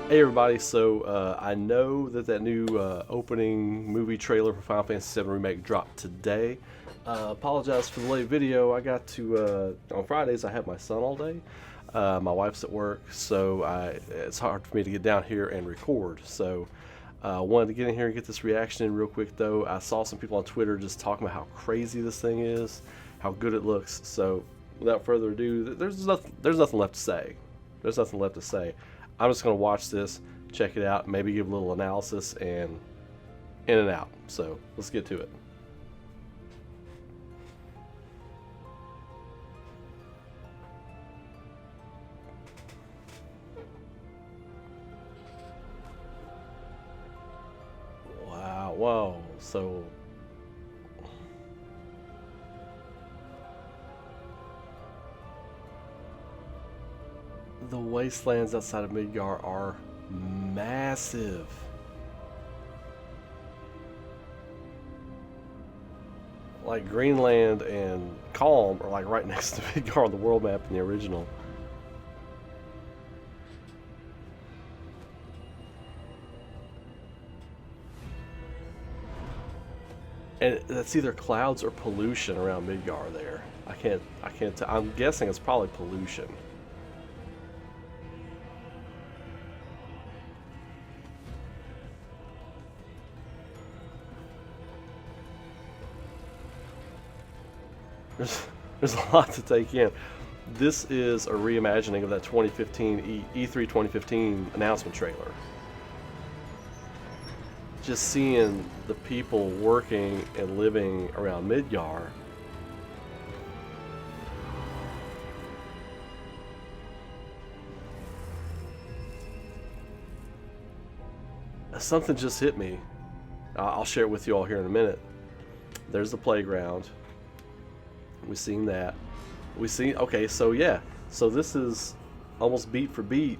Hey everybody, so I know that new opening movie trailer for Final Fantasy VII Remake dropped today. Apologize for the late video. I got to, on Fridays I have my son all day. My wife's at work, so it's hard for me to get down here and record. So I wanted to get in here and get this reaction in real quick though. I saw some people on Twitter just talking about how crazy this thing is, how good it looks. So without further ado, there's nothing left to say. There's nothing left to say. I'm just going to watch this, check it out, maybe give a little analysis, and in and out. So let's get to it. Wow, whoa. So the wastelands outside of Midgar are massive. Like Greenland and Calm are like right next to Midgar on the world map in the original. And that's either clouds or pollution around Midgar there. I can't tell. I'm guessing it's probably pollution. There's a lot to take in. This is a reimagining of that 2015 E3 2015 announcement trailer. Just seeing the people working and living around Midgar. Something just hit me. I'll share it with you all here in a minute. There's the playground. We've seen that. Okay, so yeah. So this is almost beat for beat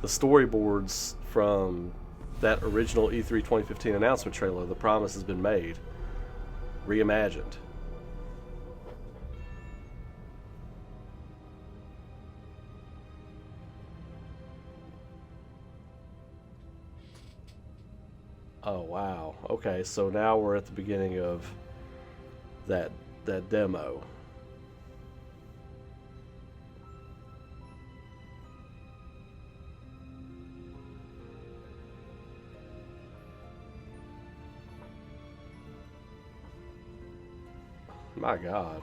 the storyboards from that original E3 2015 announcement trailer. The promise has been made. Reimagined. Oh wow. Okay, so now we're at the beginning of that demo. My God.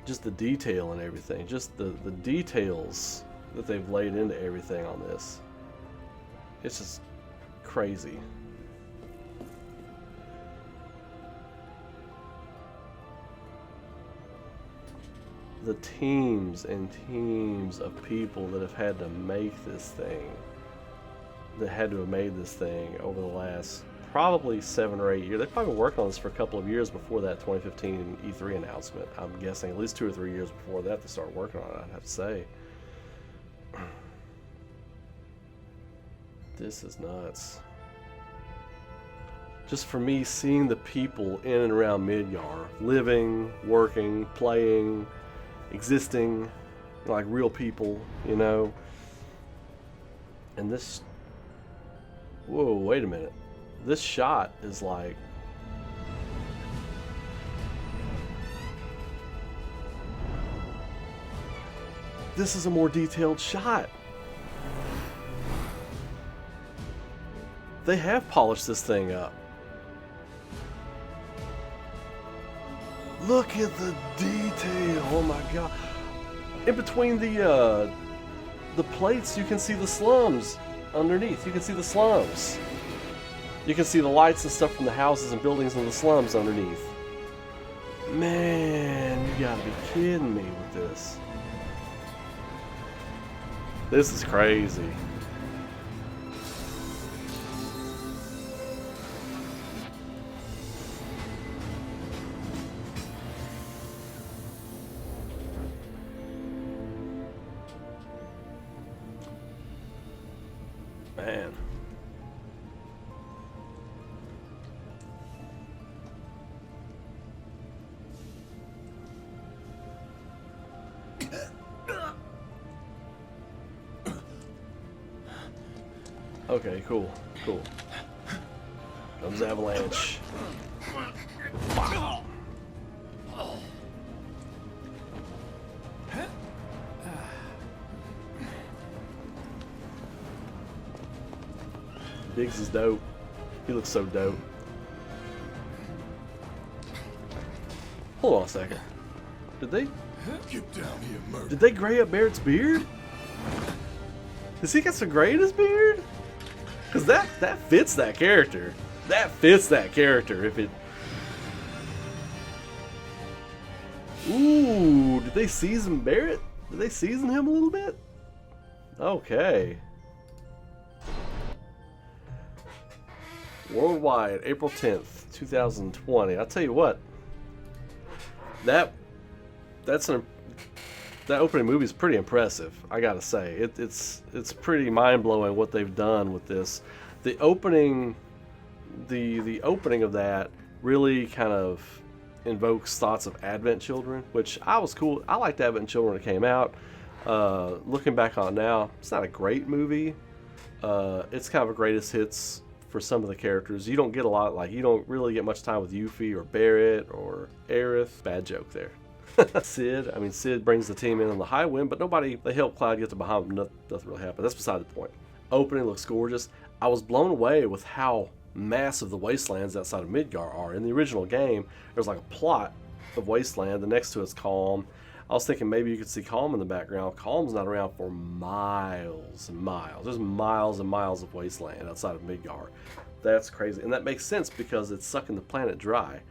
Just the detail and everything. Just the details that they've laid into everything on this. It's just crazy. The teams and teams of people that have had to make this thing, that had to have made this thing over the last probably 7 or 8 years. They've probably been working on this for a couple of years before that 2015 E3 announcement. I'm guessing at least 2 or 3 years before that to start working on it, I'd have to say. This is nuts. Just for me, seeing the people in and around Midgar, living, working, playing, existing like real people, you know. And this, whoa, wait a minute. This shot is like, this is a more detailed shot. They have polished this thing up. Look at the detail. Oh my God. In between the plates, you can see the slums underneath. You can see the slums. You can see the lights and stuff from the houses and buildings in the slums underneath. Man, you gotta be kidding me with this. This is crazy. Man. Okay, cool, cool. Comes avalanche. Wow. Biggs is dope. He looks so dope. Hold on a second. Did they? Get down here, murder. Did they gray up Barrett's beard? Does he get some gray in his beard? Cause that fits that character. That fits that character. If it. Ooh, did they season Barrett? Did they season him a little bit? Okay. Worldwide, April 10th, 2020. I'll tell you what. That opening movie is pretty impressive. I gotta say, it's pretty mind blowing what they've done with this. The opening of that really kind of invokes thoughts of Advent Children, which I was cool. I liked Advent Children when it came out. Looking back on it now, it's not a great movie. It's kind of a greatest hits for some of the characters. You don't get a lot, like you don't really get much time with Yuffie or Barrett or Aerith. Bad joke there. Sid brings the team in on the high wind, but they help Cloud get to Bahamut. Nothing really happened. That's beside the point. Opening looks gorgeous. I was blown away with how massive the wastelands outside of Midgar are. In the original game, there's like a plot of wasteland, the next to it's Calm. I was thinking maybe you could see Calm in the background. Calm's not around for miles and miles. There's miles and miles of wasteland outside of Midgar. That's crazy. And that makes sense because it's sucking the planet dry.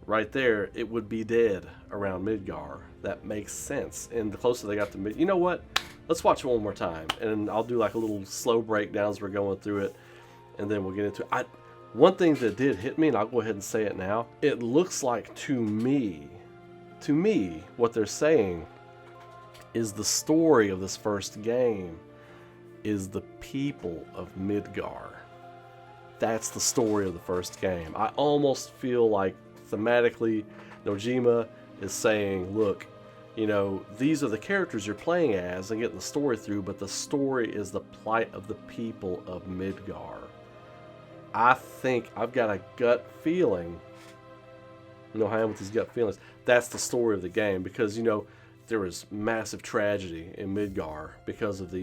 Right there, it would be dead around Midgar. That makes sense. And the closer they got to Midgar... You know what? Let's watch it one more time. And I'll do like a little slow breakdown as we're going through it. And then we'll get into it. One thing that did hit me, and I'll go ahead and say it now. It looks like to me, what they're saying is the story of this first game is the people of Midgar. That's the story of the first game. I almost feel like thematically Nojima is saying, look, you know, these are the characters you're playing as and getting the story through, but the story is the plight of the people of Midgar. I think I've got a gut feeling, you know how I am with these gut feelings, that's the story of the game, because, you know, there was massive tragedy in Midgar because of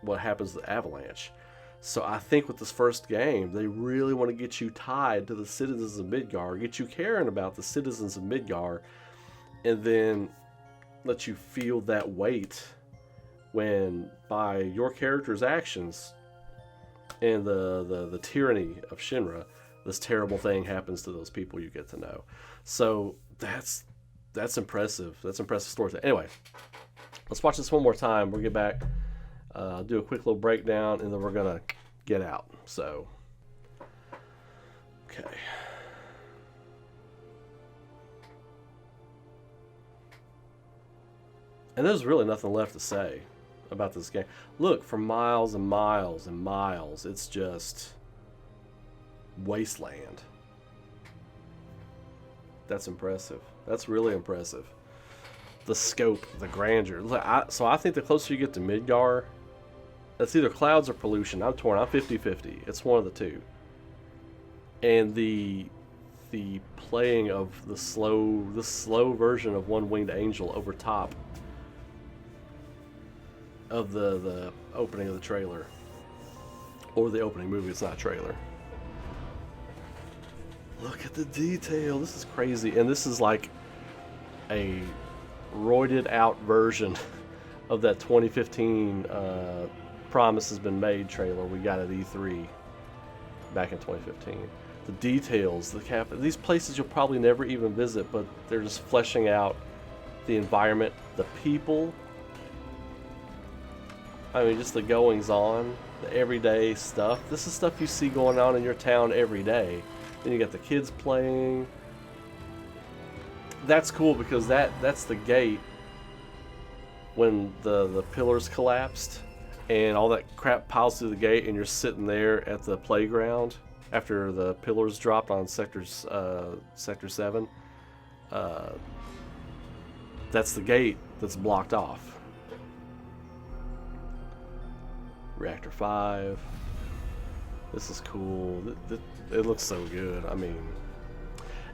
what happens to the avalanche. So I think with this first game, they really want to get you tied to the citizens of Midgar, get you caring about the citizens of Midgar, and then let you feel that weight when, by your character's actions and the tyranny of Shinra, this terrible thing happens to those people you get to know. So that's impressive. That's impressive storytelling. Anyway, let's watch this one more time. We'll get back, do a quick little breakdown, and then we're gonna get out. So, okay. And there's really nothing left to say about this game. Look, for miles and miles and miles, it's just wasteland. That's impressive. That's really impressive. The scope, the grandeur. So I think the closer you get to Midgar, that's either clouds or pollution. I'm torn. I'm 50-50. It's one of the two. And the playing of the slow version of One Winged Angel over top of the opening of the trailer, or the opening movie. It's not a trailer. Look at the detail. This is crazy. And this is like a roided out version of that 2015 Promise Has Been Made trailer we got at E3 back in 2015. The details, these places you'll probably never even visit, but they're just fleshing out the environment, the people. I mean, just the goings on, the everyday stuff. This is stuff you see going on in your town every day. Then you got the kids playing. That's cool because that's the gate when the pillars collapsed and all that crap piles through the gate, and you're sitting there at the playground after the pillars dropped on Sector 7. That's the gate that's blocked off. Reactor 5. This is cool. It looks so good. I mean,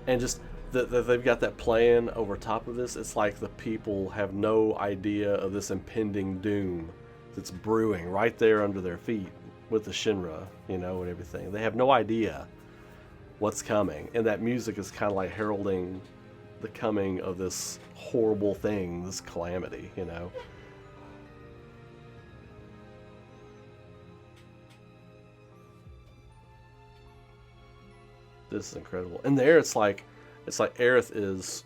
and just that they've got that playing over top of this. It's like the people have no idea of this impending doom that's brewing right there under their feet with the Shinra, you know, and everything. They have no idea what's coming, and that music is kind of like heralding the coming of this horrible thing, this calamity, you know. This is incredible. And there it's like Aerith is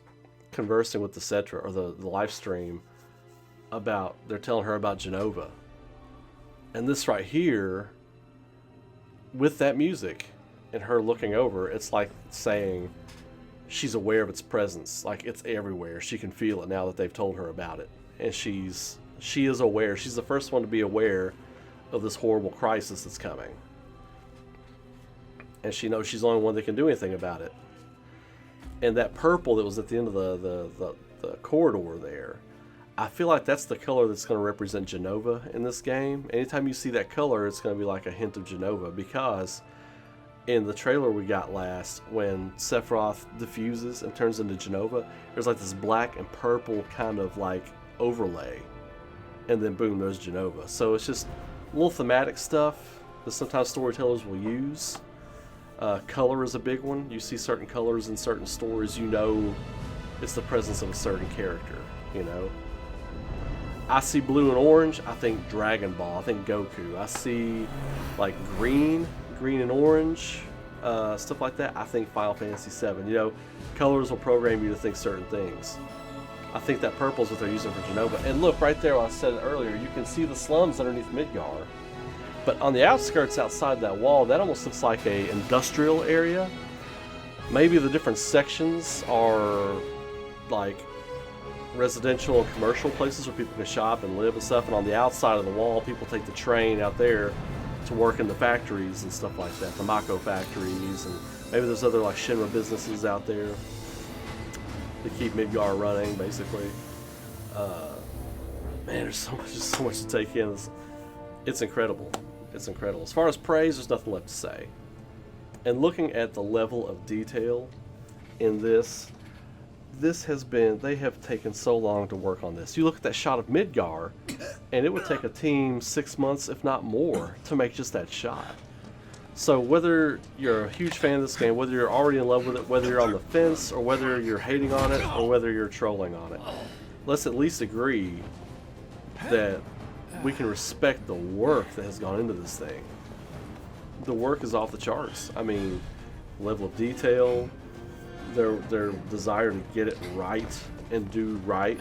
conversing with the Cetra, or the live stream, about, they're telling her about Genova. And this right here, with that music and her looking over, it's like saying she's aware of its presence. Like, it's everywhere. She can feel it now that they've told her about it. And she is aware. She's the first one to be aware of this horrible crisis that's coming. And she knows she's the only one that can do anything about it. And that purple that was at the end of the corridor there, I feel like that's the color that's going to represent Genova in this game. Anytime you see that color, it's going to be like a hint of Genova, because in the trailer we got last, when Sephiroth diffuses and turns into Genova, there's like this black and purple kind of like overlay, and then boom, there's Genova. So it's just little thematic stuff that sometimes storytellers will use. Color is a big one. You see certain colors in certain stories, you know it's the presence of a certain character, you know. I see blue and orange, I think Dragon Ball, I think Goku. I see like green and orange, stuff like that, I think Final Fantasy VII. You know, colors will program you to think certain things. I think that purple is what they're using for Genova. And look, right there, I said it earlier, you can see the slums underneath Midgar. But on the outskirts outside that wall, that almost looks like a industrial area. Maybe the different sections are like residential and commercial places where people can shop and live and stuff. And on the outside of the wall, people take the train out there to work in the factories and stuff like that, the Mako factories, and maybe there's other like Shinra businesses out there to keep Midgar running, basically. Man, there's so much to take in. It's incredible. It's incredible. As far as praise, there's nothing left to say. And looking at the level of detail in this has been, they have taken so long to work on this. You look at that shot of Midgar, and it would take a team 6 months, if not more, to make just that shot. So whether you're a huge fan of this game, whether you're already in love with it, whether you're on the fence, or whether you're hating on it, or whether you're trolling on it, let's at least agree that we can respect the work that has gone into this thing. The work is off the charts. I mean, level of detail, their desire to get it right and do right.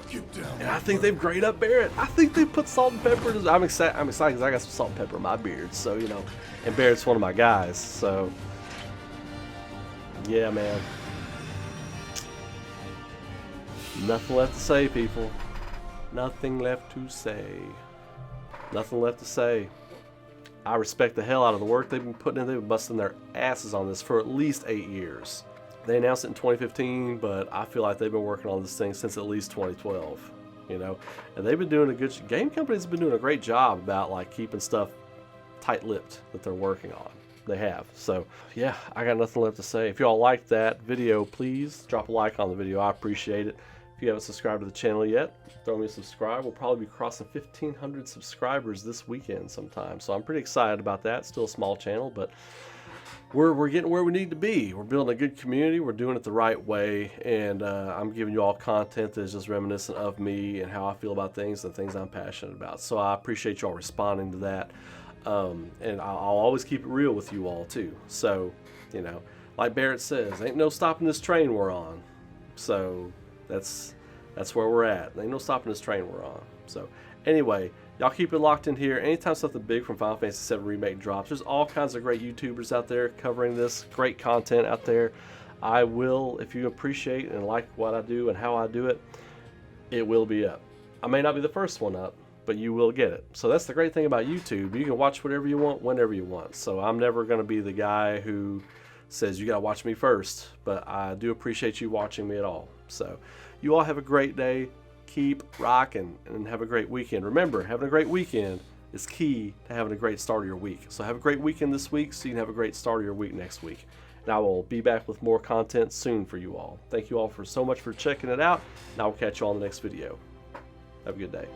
Get down And I think they've graded up Barrett. I think they put salt and pepper in. I'm excited because I got some salt and pepper in my beard. So, you know, and Barrett's one of my guys. So, yeah, man. Nothing left to say, people. Nothing left to say. Nothing left to say. I respect the hell out of the work they've been putting in. They've been busting their asses on this for at least 8 years. They announced it in 2015, but I feel like they've been working on this thing since at least 2012. You know, and they've been doing a good. Game companies have been doing a great job about like keeping stuff tight-lipped that they're working on. They have. So yeah, I got nothing left to say. If y'all liked that video, please drop a like on the video. I appreciate it. If you haven't subscribed to the channel yet, throw me a subscribe. We'll probably be crossing 1,500 subscribers this weekend sometime. So I'm pretty excited about that. Still a small channel, but we're getting where we need to be. We're building a good community. We're doing it the right way. And I'm giving you all content that is just reminiscent of me and how I feel about things and things I'm passionate about. So I appreciate y'all responding to that. And I'll always keep it real with you all too. So, you know, like Barrett says, ain't no stopping this train we're on. So that's where we're at. Ain't no stopping this train we're on. So anyway, y'all keep it locked in here. Anytime something big from Final Fantasy VII Remake drops, there's all kinds of great YouTubers out there covering this, great content out there. I will, if you appreciate and like what I do and how I do it, it will be up. I may not be the first one up, but you will get it. So that's the great thing about YouTube. You can watch whatever you want, whenever you want. So I'm never going to be the guy who says you got to watch me first, but I do appreciate you watching me at all. So you all have a great day. Keep rocking and have a great weekend. Remember, having a great weekend is key to having a great start of your week. So have a great weekend this week so you can have a great start of your week next week. And I will be back with more content soon for you all. Thank you all for so much for checking it out, and I will catch you all in the next video. Have a good day.